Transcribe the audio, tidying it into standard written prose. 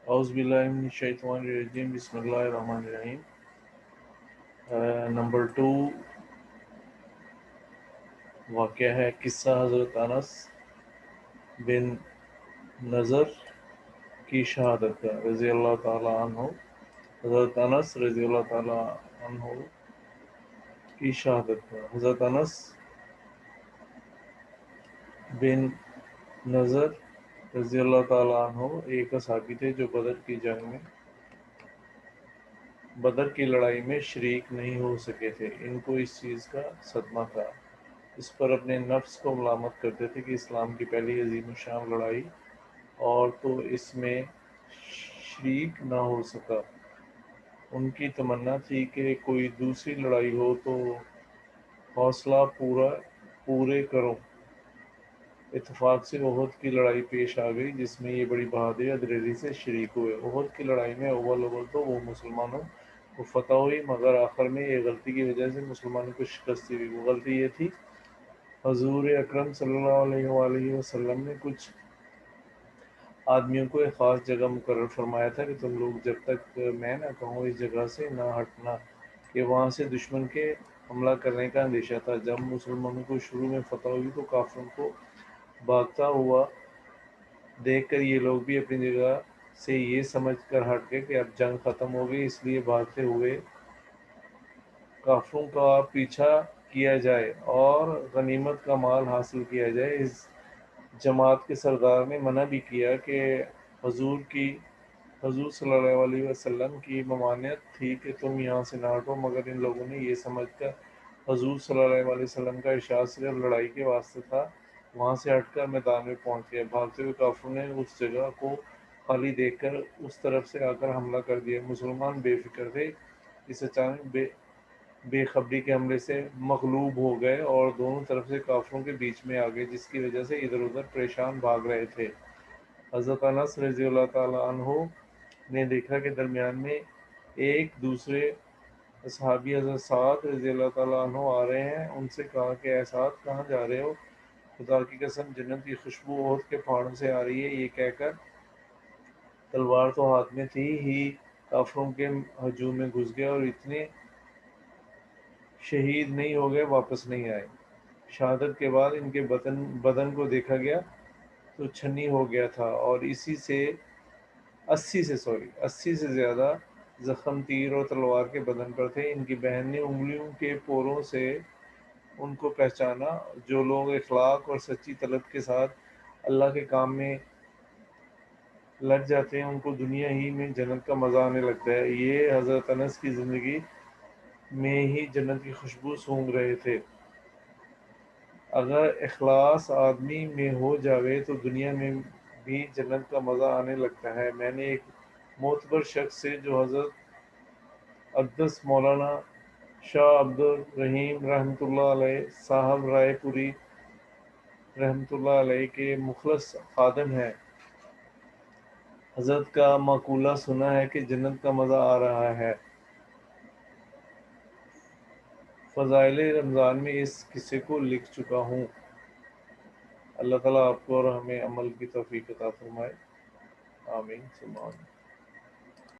اعوذ باللہ من الشیطان الرجیم بسم اللہ الرحمن الرحیم۔ نمبر 2 واقعہ ہے قصہ حضرت انس بن نضر کی شہادت کا رضی اللہ تعالی عنہ۔ حضرت انس رضی اللہ تعالی عنہ کی شہادت کا۔ حضرت انس بن نضر رضی اللہ تعالی عنہ ایک صحابی تھے جو بدر کی لڑائی میں شریک نہیں ہو سکے تھے۔ ان کو اس چیز کا صدمہ تھا، اس پر اپنے نفس کو ملامت کرتے تھے کہ اسلام کی پہلی عظیم الشان لڑائی اور تو اس میں شریک نہ ہو سکا۔ ان کی تمنا تھی کہ کوئی دوسری لڑائی ہو تو حوصلہ پورے کروں۔ اتفاق سے احد کی لڑائی پیش آ گئی جس میں یہ بڑی بہادری اور دلیری سے شریک ہوئے۔ احد کی لڑائی میں اول تو وہ مسلمانوں کو فتح ہوئی، مگر آخر میں ایک غلطی کی وجہ سے مسلمانوں کو شکست ہوئی۔ وہ غلطی یہ تھی، حضور اکرم صلی اللہ علیہ وآلہ وسلم نے کچھ آدمیوں کو ایک خاص جگہ مقرر فرمایا تھا کہ تم لوگ جب تک میں نہ کہوں اس جگہ سے نہ ہٹنا، کہ وہاں سے دشمن کے حملہ کرنے کا اندیشہ تھا۔ جب مسلمانوں کو شروع میں فتح ہوئی تو کافروں کو بھاگتا ہوا دیکھ کر یہ لوگ بھی اپنی جگہ سے یہ سمجھ کر ہٹ گئے کہ اب جنگ ختم ہو گئی، اس لیے بھاگتے ہوئے کافروں کا پیچھا کیا جائے اور غنیمت کا مال حاصل کیا جائے۔ اس جماعت کے سردار نے منع بھی کیا کہ حضور صلی اللہ علیہ وسلم کی ممانعت تھی کہ تم یہاں سے نہ ہٹو، مگر ان لوگوں نے یہ سمجھ کر حضور صلی اللہ علیہ وسلم کا ارشاد صرف لڑائی کے واسطے تھا، وہاں سے ہٹ کر میدان میں پہنچ گئے۔ بھاگتے ہوئے کافروں نے اس جگہ کو خالی دیکھ کر اس طرف سے آ کر حملہ کر دیا۔ مسلمان بے فکر تھے، اس اچانک بے خبری کے حملے سے مغلوب ہو گئے اور دونوں طرف سے کافروں کے بیچ میں آ گئے، جس کی وجہ سے ادھر ادھر پریشان بھاگ رہے تھے۔ حضرت انس رضی اللہ تعالی عنہ نے دیکھا کہ درمیان میں ایک دوسرے صحابی حضرت سعد رضی اللہ تعالیٰ عنہ آ رہے ہیں۔ ان سے کہا کہ اے سعد، کہاں جا رہے ہو؟ خدا کی قسم، جنت کی خوشبو احد کے پہاڑوں سے آ رہی ہے۔ یہ کہہ کر تلوار تو ہاتھ میں تھی ہی کافروں کے ہجوم میں گھس گئے اور اتنے شہید نہیں ہو گئے، واپس نہیں آئے۔ شہادت کے بعد ان کے بدن کو دیکھا گیا تو چھنی ہو گیا تھا اور 80 سے زیادہ زخم تیر اور تلوار کے بدن پر تھے۔ ان کی بہن نے انگلیوں کے پوروں سے ان کو پہچانا۔ جو لوگ اخلاق اور سچی طلب کے ساتھ اللہ کے کام میں لگ جاتے ہیں ان کو دنیا ہی میں جنت کا مزہ آنے لگتا ہے۔ یہ حضرت انس کی زندگی میں ہی جنت کی خوشبو سونگھ رہے تھے۔ اگر اخلاص آدمی میں ہو جاوے تو دنیا میں بھی جنت کا مزہ آنے لگتا ہے۔ میں نے ایک معتبر شخص سے جو حضرت اقدس مولانا شاہ عبد الرحیم رحمۃ اللہ علیہ صاحب رائے پوری رحمۃ اللہ علیہ کے مخلص خادم ہیں، حضرت کا مقولہ سنا ہے کہ جنت کا مزہ آ رہا ہے۔ فضائل رمضان میں اس قصے کو لکھ چکا ہوں۔ اللہ تعالیٰ آپ کو اور ہمیں عمل کی توفیق عطا فرمائے، آمین ثم آمین۔